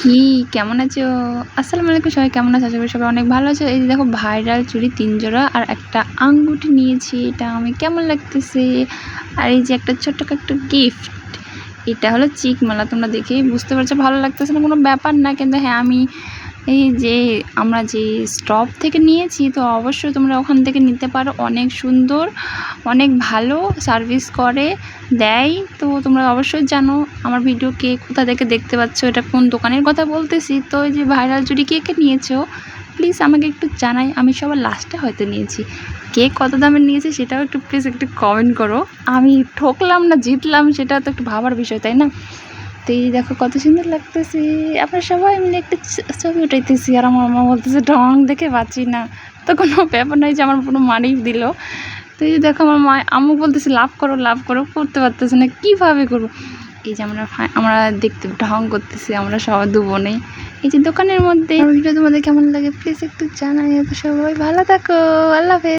কি কেমন আছো? আসসালামু আলাইকুম, সবাই কেমন আছো? আশা করি সবাই অনেক ভালো আছো। এই যে দেখো, ভাইরাল চুড়ি 3 জোড়া আর একটা আঙ্গুঠি নিয়েছি। এটা আমি কেমন লাগতেছে। আর এই যে একটা ছোট্ট একটা গিফট, এটা হলো চিকমালা। তোমরা দেখেই বুঝতে পারছো ভালো লাগতেছে না, কোনো ব্যাপার না। কিন্তু হ্যাঁ, আমি এই যে আমরা যে স্টপ থেকে নিয়েছি, তো অবশ্যই তোমরা ওখান থেকে নিতে পারো। অনেক সুন্দর, অনেক ভালো সার্ভিস করে দেয়। তো তোমরা অবশ্যই জানো আমার ভিডিও কে কোথা থেকে দেখতে পাচ্ছ, এটা কোন দোকানের কথা বলতেছি। তো এই যে ভাইরাল চুড়ি কে কে নিয়েছো প্লিজ আমাকে একটু জানাই। আমি সবার লাস্টে হয়তো নিয়েছি, কে কত দামের নিয়েছে সেটাও একটু প্লিজ একটু কমেন্ট করো। আমি ঠকলাম না জিতলাম সেটা তো একটু ভাবার বিষয়, তাই না? তো এই দেখো কত সুন্দর লাগতেছে। আমরা সবাই মিলে একটা ছবি উঠাইতেছি, আর আমার মা বলতেছে ঢং দেখে পাচ্ছি না। তো কোনো ব্যাপার নয় যে আমার পুরো মানেই দিল। তো এই যে দেখো, আমার মা আম্মু বলতেছে লাভ করো লাভ করো, করতে পারতেছে না, কীভাবে করবো। এই যে আমরা দেখতে ঢং করতেছি, আমরা সবাই দু বোনেই এই যে দোকানের মধ্যে। ভিডিও তোমাদের কেমন লাগে প্লিজ একটু জানাই। তো সবাই ভালো থাকো, আল্লাহ হাফেজ।